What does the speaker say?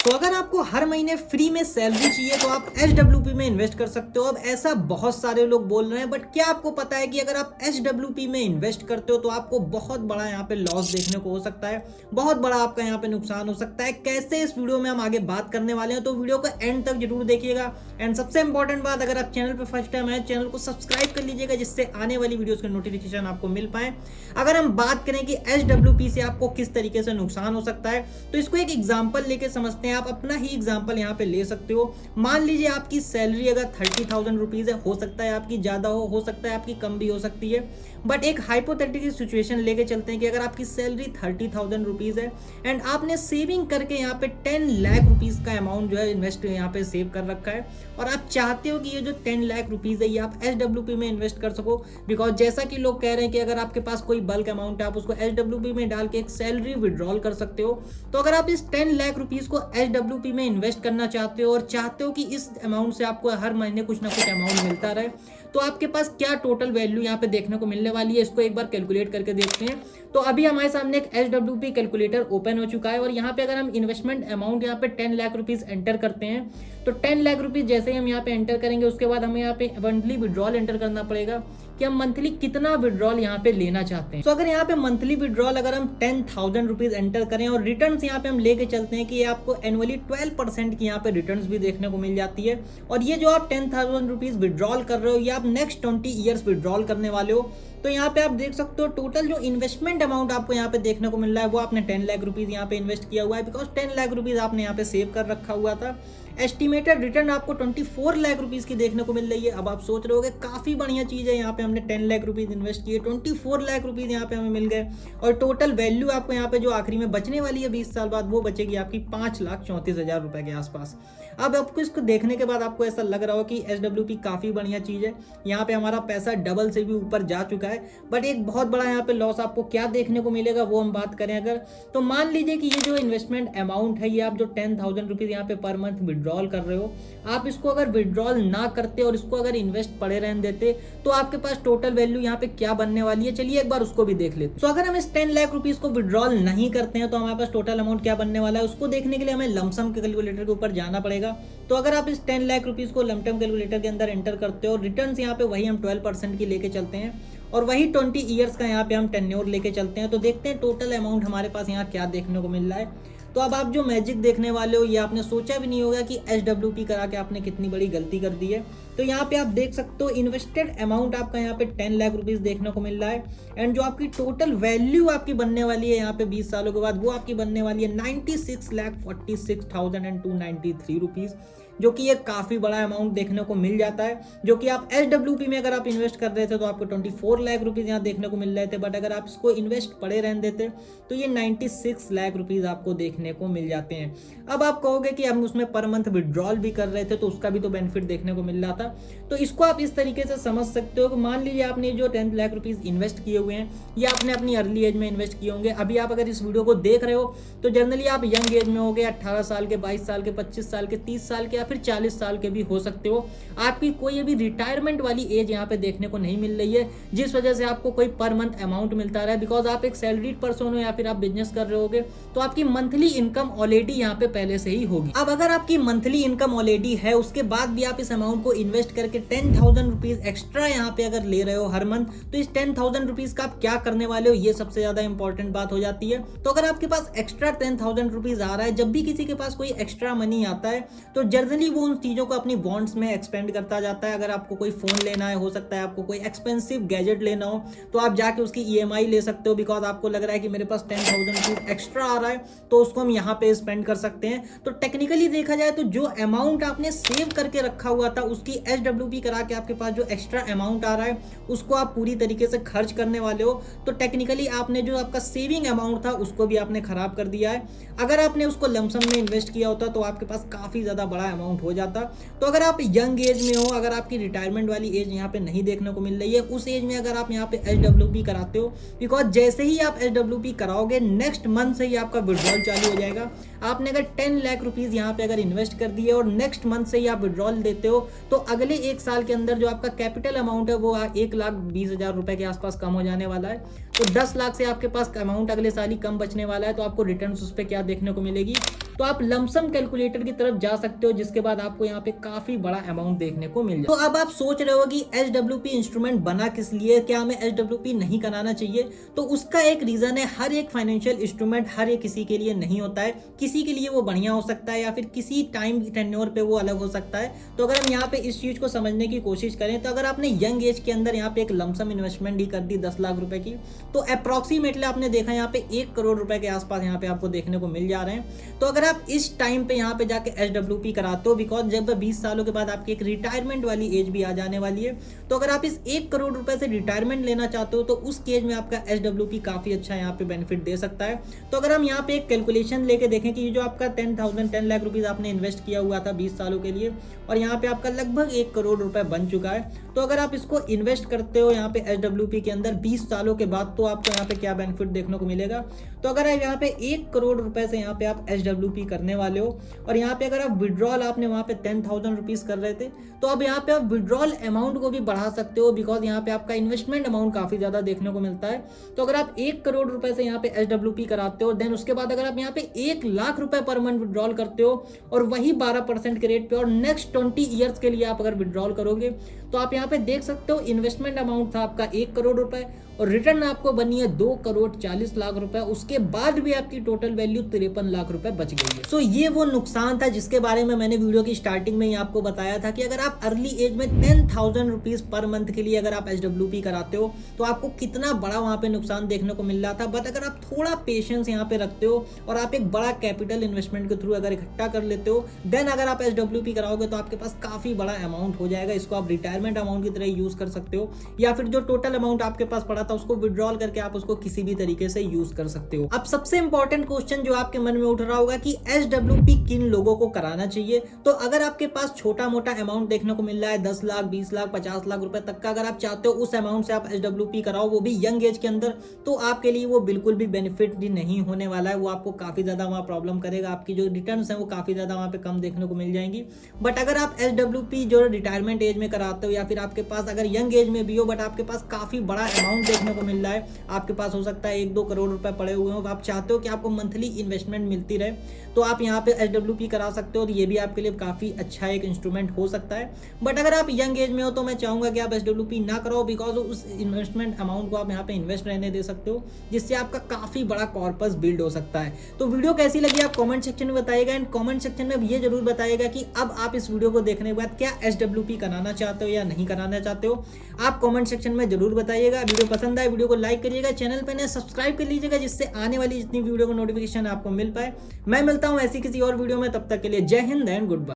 तो अगर आपको हर महीने फ्री में सैलरी चाहिए तो आप HWP में इन्वेस्ट कर सकते हो। अब ऐसा बहुत सारे लोग बोल रहे हैं, बट क्या आपको पता है कि अगर आप HWP में इन्वेस्ट करते हो तो आपको बहुत बड़ा यहाँ पे लॉस देखने को हो सकता है, बहुत बड़ा आपका यहाँ पे नुकसान हो सकता है। कैसे, इस वीडियो में हम आगे बात करने वाले हैं, तो वीडियो को एंड तक जरूर देखिएगा। एंड सबसे इंपॉर्टेंट बात, अगर आप चैनल पर फर्स्ट टाइम आए, चैनल को सब्सक्राइब कर लीजिएगा जिससे आने वाली वीडियोस के नोटिफिकेशन आपको मिल पाए। अगर हम बात करें कि HWP से आपको किस तरीके से नुकसान हो सकता है, तो इसको एक एग्जांपल लेके समझते हैं। आप अपना ही एग्जांपल यहाँ पे ले सकते हो। मान लीजिए आपकी सैलरी अगर 30,000 रुपीज है, हो सकता है आपकी ज्यादा हो सकता है आपकी कम भी हो सकती है, बट एक हाइपोथेटिकल सिचुएशन लेके चलते हैं कि अगर आपकी सैलरी 30,000 रुपीज है एंड आपने सेविंग करके यहाँ पे 10 लाख रुपीज का अमाउंट जो है इन्वेस्ट यहाँ पे सेव कर रखा है, और आप चाहते हो कि ये जो 10 लाख रुपीज है ये आप HWP में इन्वेस्ट कर सको। बिकॉज जैसा कि लोग कह रहे हैं कि अगर आपके पास कोई बल्क अमाउंट है, आप उसको HWP में डाल के एक सैलरी विड्रॉल कर सकते हो। तो अगर आप इस 10 लाख रुपीज को HWP में इन्वेस्ट करना चाहते हो और चाहते हो कि इस अमाउंट से आपको हर महीने कुछ ना कुछ अमाउंट मिलता रहे, तो आपके पास क्या टोटल वैल्यू यहाँ पे देखने को मिलने वाली है, इसको एक बार कैलकुलेट करके देखते हैं। तो अभी हमारे सामने एक HWP कैलकुलेटर ओपन हो चुका है, और यहाँ पे अगर हम इन्वेस्टमेंट अमाउंट यहाँ पे 10 लाख रुपीज एंटर करते हैं, तो 10 लाख रुपीज जैसे ही हम यहाँ पे एंटर करेंगे, उसके बाद हमें यहाँ पे मंथली विड्रॉल एंटर करना पड़ेगा कि हम मंथली कितना विड्रॉल यहाँ पे लेना चाहते हैं। तो अगर यहाँ पे मंथली विड्रॉल अगर हम 10,000 रुपीज एंटर करें और रिटर्न्स यहाँ पे हम लेके चलते हैं कि आपको एनुअली 12% की यहाँ पे रिटर्न्स भी देखने को मिल जाती है। और ये जो आप 10,000 रुपीज विड्रॉल कर रहे हो, ये आप नेक्स्ट 20 ईयर्स विड्रॉल करने वाले हो। तो यहाँ पे आप देख सकते हो टोटल जो इन्वेस्टमेंट अमाउंट आपको यहाँ पे देखने को मिल रहा है, वो आपने 10 लाख रुपीज यहाँ पे इन्वेस्ट किया हुआ है, बिकॉज 10 लाख रुपीज आपने यहाँ पे सेव कर रखा हुआ था। एस्टिमेटेड रिटर्न आपको 24 लाख रुपीज की देखने को मिल रही है। अब आप सोच रहे होगे काफी बढ़िया चीज है, यहाँ पे हमने 10 लाख रुपीज इन्वेस्ट किए, 24 लाख रुपीज यहाँ पे हमें मिल गए, और टोटल वैल्यू आपको यहाँ पे जो आखिरी में बचने वाली है 20 साल बाद, वो बचेगी आपकी 5,34,000 रुपए के आसपास। अब आपको इसको देखने के बाद आपको ऐसा लग रहा हो कि HWP काफी बढ़िया चीज है, यहाँ पे हमारा पैसा डबल से भी ऊपर जा चुका है। बट एक बहुत बड़ा यहाँ पे लॉस आपको क्या देखने को मिलेगा, वो हम बात करें अगर, तो मान लीजिए कि ये जो इन्वेस्टमेंट अमाउंट है, ये आप जो 10,000 रुपीज यहाँ पे पर मंथ विड्रॉल कर रहे हो, आप इसको अगर विड्रॉल ना करते और इसको अगर इन्वेस्ट पड़े रहने देते, तो आपके पास टोटल वैल्यू यहाँ पे क्या बनने वाली है, चलिए एक बार उसको भी देख लेते हैं। तो अगर हम इस 10 लाख रुपीज को विड्रॉल नहीं करते हैं, तो हमारे पास टोटल अमाउंट क्या बनने वाला है, उसको देखने के लिए हमें लमसम के कैलकुलेटर के ऊपर जाना पड़ेगा। तो अगर आप इस 10 लाख रुपीज को लमसम कैलकुलेटर के अंदर एंटर करते हो, रिटर्न्स यहाँ पे वही हम 12% की लेके चलते हैं, और वही 20 ईयर्स का यहाँ पे हम टेन्योर लेके चलते हैं, तो देखते हैं टोटल अमाउंट हमारे पास यहाँ क्या देखने को मिल रहा है। तो अब आप जो मैजिक देखने वाले हो, ये आपने सोचा भी नहीं होगा कि HWP करा के आपने कितनी बड़ी गलती कर दी है। तो यहाँ पे आप देख सकते हो इन्वेस्टेड अमाउंट आपका यहाँ पे 10 लाख रुपीज देखने को मिल रहा है, एंड जो आपकी टोटल वैल्यू आपकी बनने वाली है यहाँ पे 20 सालों के बाद, वो आपकी बनने वाली है 96,46,293 रुपीज, जो कि ये काफी बड़ा अमाउंट देखने को मिल जाता है। जो कि आप HWP में अगर आप इन्वेस्ट कर रहे थे तो आपको 24 लाख रुपीज यहाँ देखने को मिल रहे थे, बट अगर आप इसको इन्वेस्ट पड़े रहने देते तो ये 96 लाख रुपीज आपको देखने को मिल जाते हैं। अब आप कहोगे कि हम उसमें पर मंथ विड्रॉल भी कर रहे थे तो उसका भी तो बेनिफिट देखने को मिल रहा था। तो इसको आप इस तरीके से समझ सकते हो कि मान लीजिए आपने जो 10 लाख रुपीज इन्वेस्ट किए हुए हैं, ये आपने अपनी अर्ली एज में इन्वेस्ट किए होंगे। अभी आप अगर इस वीडियो को देख रहे हो तो जनरली आप यंग एज में होगे, 18 साल के, 22 साल के, 25 साल के, 30 साल के, या फिर 40 साल के भी हो सकते हो। आपकी कोई अभी रिटायरमेंट वाली एज यहाँ पे देखने को नहीं मिल रही है, जिस वजह से आपको कोई पर मंथ अमाउंट मिलता रहा है, बिकॉज आप एक सैलरीड पर्सन हो या फिर आप बिजनेस कर रहे होगे, तो आपकी मंथली इनकम ऑलरेडी यहाँ पे पहले से ही होगी। अब अगर आपकी मंथली इनकम ऑलरेडी है, उसके बाद भी आप इस अमाउंट को इन्वेस्ट करके 10,000 रुपीज एक्स्ट्रा यहाँ पे अगर ले रहे हो हर मंथ, तो इस 10,000 रुपीज का आप क्या करने वाले हो, ये सबसे ज्यादा इंपॉर्टेंट बात हो जाती है। तो अगर आपके पास एक्स्ट्रा 10,000 रुपीज आ रहा है, जब भी किसी के पास कोई एक्स्ट्रा मनी आता है, तो जनरली वो उन चीजों को अपनी बॉन्ड्स में एक्सपेंड करता जाता है। अगर आपको कोई फोन लेना है, हो सकता है आपको कोई एक्सपेंसिव गैजेट लेना हो, तो आप जाके उसकी EMI ले सकते हो, बिकॉज आपको लग रहा है कि मेरे पास 10,000 रुपीज एक्स्ट्रा आ रहा है, तो उसको हम यहाँ पे स्पेंड कर सकते हैं। तो टेक्निकली देखा जाए तो जो अमाउंट आपने सेव करके रखा हुआ था, उसकी HWP करा के आपके पास जो एक्स्ट्रा अमाउंट आ रहा है, उसको आप पूरी तरीके से खर्च करने वाले हो। तो टेक्निकली आपने जो आपका सेविंग अमाउंट था, उसको भी आपने खराब कर दिया है। अगर आपने उसको लमसम में इन्वेस्ट किया होता तो आपके पास काफी ज्यादा बड़ा अमाउंट हो जाता। तो अगर आप यंग एज में हो, अगर आपकी रिटायरमेंट वाली एज यहाँ पे नहीं देखने को मिल रही है, उस एज में अगर आप यहाँ पे HWP कराते हो, बिकॉज जैसे ही आप HWP कराओगे, नेक्स्ट मंथ से ही आपका विड्रॉल चालू हो जाएगा। आपने अगर 10 लाख रुपीज यहाँ पे अगर इन्वेस्ट कर दिए और नेक्स्ट मंथ से ही आप विड्रॉल देते हो, तो अगले एक साल के अंदर जो आपका कैपिटल अमाउंट है वो 1,20,000 रुपए के आसपास कम हो जाने वाला है। तो 10 लाख से आपके पास अमाउंट अगले साल ही कम बचने वाला है, तो आपको रिटर्न उस पर क्या देखने को मिलेगी। तो आप लमसम कैलकुलेटर की तरफ जा सकते हो, जिसके बाद आपको यहाँ पे काफी बड़ा अमाउंट देखने को मिल जाए। तो अब आप सोच रहे हो कि एचडब्ल्यूपी इंस्ट्रूमेंट बना किस लिए, क्या हमें एचडब्ल्यूपी नहीं कराना चाहिए। तो उसका एक रीजन है, हर एक फाइनेंशियल इंस्ट्रूमेंट हर एक किसी के लिए नहीं होता है। किसी के लिए वो बढ़िया हो सकता है या फिर किसी टाइम टेन्योर पे वो अलग हो सकता है। तो अगर हम यहाँ पे इस चीज को समझने की कोशिश करें, तो अगर आपने यंग एज के अंदर यहाँ पे एक लमसम इन्वेस्टमेंट ही कर दी 10 लाख रुपए की, तो अप्रोक्सीमेटली आपने देखा यहाँ पे 1 करोड़ रुपए के आसपास यहाँ पे आपको देखने को मिल जा रहे हैं। तो अगर आप इस टाइम पे यहाँ पे जाके एचडब्ल्यूपी कराते हो, बिकॉज जब 20 सालों के बाद आपकी एक रिटायरमेंट वाली एज भी आ जाने वाली है, तो अगर आप इस 1 करोड़ रुपए से रिटायरमेंट लेना चाहते हो, तो उस केज में आपका एचडब्ल्यूपी काफी अच्छा यहाँ पे बेनिफिट दे सकता है। तो अगर हम यहाँ पे एक कैलकुलेशन लेके देखें कि जो आपका 10 लाख रुपीज आपने इन्वेस्ट किया हुआ था 20 सालों के लिए, और यहाँ पे आपका लगभग 1 करोड़ रुपए बन चुका है। तो अगर आप इसको इन्वेस्ट करते हो यहाँ पे एचडब्ल्यूपी के अंदर 20 सालों के बाद, तो आपको यहाँ पे क्या बेनिफिट देखने को मिलेगा। तो अगर आप यहाँ पे 1 करोड़ रुपए से यहाँ पे आप एचडब्ल्यूपी करने वाले हो, और यहाँ पे अगर आप विड्रॉल आपने वहाँ पे 10,000 रुपीज कर रहे थे, तो अब यहाँ पे आप विड्रॉल अमाउंट को भी बढ़ा सकते हो, बिकॉज यहाँ पे आपका इन्वेस्टमेंट अमाउंट काफी ज्यादा देखने को मिलता है। तो अगर आप 1 करोड़ रुपए से यहाँ पे एचडब्ल्यूपी कराते हो, देन उसके बाद अगर आप यहाँ पे 1 लाख रुपए पर मंथ विड्रॉल करते हो, और वही 12% के रेट पे, और नेक्स्ट 20 ईयर्स के लिए आप अगर विड्रॉल करोगे, तो आप यहाँ पे देख सकते हो इन्वेस्टमेंट अमाउंट था आपका 1 करोड़ रुपए, और रिटर्न आपको बनी है 2 करोड़ 40 लाख रुपए। उसके बाद भी आपकी टोटल वैल्यू 53 लाख रुपए बच गई है। सो ये वो नुकसान था जिसके बारे में मैंने वीडियो की स्टार्टिंग में ही आपको बताया था कि अगर आप अर्ली एज में 10,000 रुपीज पर मंथ के लिए अगर आप एचडब्ल्यूपी कराते हो, तो आपको कितना बड़ा वहां पे नुकसान देखने को मिल रहा था। बट अगर आप थोड़ा पेशेंस यहाँ पे रखते हो और आप एक बड़ा कैपिटल इन्वेस्टमेंट के थ्रू अगर इकट्ठा कर लेते हो, देन अगर आप एचडब्ल्यूपी कराओगे तो आपके पास काफी बड़ा अमाउंट हो जाएगा। इसको आप रिटायरमेंट अमाउंट की तरह यूज कर सकते हो, या फिर जो टोटल अमाउंट आपके पास पड़ा था उसको विड्रॉल करके आप उसको किसी भी तरीके से यूज कर सकते हो। अब सबसे इंपॉर्टेंट क्वेश्चन जो आपके मन में उठ रहा होगा कि एचडब्ल्यूपी किन लोगों को कराना चाहिए। तो अगर आपके पास छोटा मोटा अमाउंट देखने को मिल रहा है 10 लाख 20 लाख 50 लाख रुपए तक का, अगर आप चाहते हो उस अमाउंट से आप एचडब्ल्यूपी कराओ, वो भी यंग एज के अंदर, तो आपके लिए वो बिल्कुल भी बेनिफिट नहीं होने वाला है। वो आपको काफी ज्यादा वहां प्रॉब्लम करेगा, आपकी जो रिटर्न्स है वो काफी ज्यादा वहां पे कम देखने को मिल जाएंगी। बट अगर आप एचडब्ल्यूपी जो रिटायरमेंट एज में कराते हो, या फिर आपके पास अगर यंग एज में भी हो बट आपके पास काफी बड़ा अमाउंट देखने को मिल रहा है, आपके पास हो सकता है 1-2 करोड़ रुपए पड़े हुए हो, आप चाहते हो कि आपको मंथली इन्वेस्टमेंट मिलती रहे, तो आप यहाँ पे एचडब्ल्यूपी करा सकते हो। ये भी आपके लिए काफी अच्छा एक इंस्ट्रूमेंट हो सकता है। बट अगर आप यंग एज में हो तो मैं चाहूंगा कि आप एचडब्ल्यूपी ना कराओ, बिकॉज उस इन्वेस्टमेंट अमाउंट को आप यहाँ पे इन्वेस्ट रहने दे सकते हो, जिससे आपका काफी बड़ा कॉर्पस बिल्ड हो सकता है। तो वीडियो कैसी लगी आप कमेंट सेक्शन में बताइएगा, एंड कमेंट सेक्शन में ये जरूर बताइएगा कि अब आप इस वीडियो को देखने के बाद क्या एचडब्ल्यूपी कराना चाहते हो या नहीं कराना चाहते हो। आप कमेंट सेक्शन में जरूर बताइएगा। वीडियो पसंद आए वीडियो को लाइक करिएगा, चैनल पे नए सब्सक्राइब कर लीजिएगा, जिससे आने वाली जितनी वीडियो को नोटिफिकेशन आपको मिल पाए। मैं मिलता हूं ऐसी किसी और वीडियो में, तब तक के लिए जय हिंद एंड गुड बाय।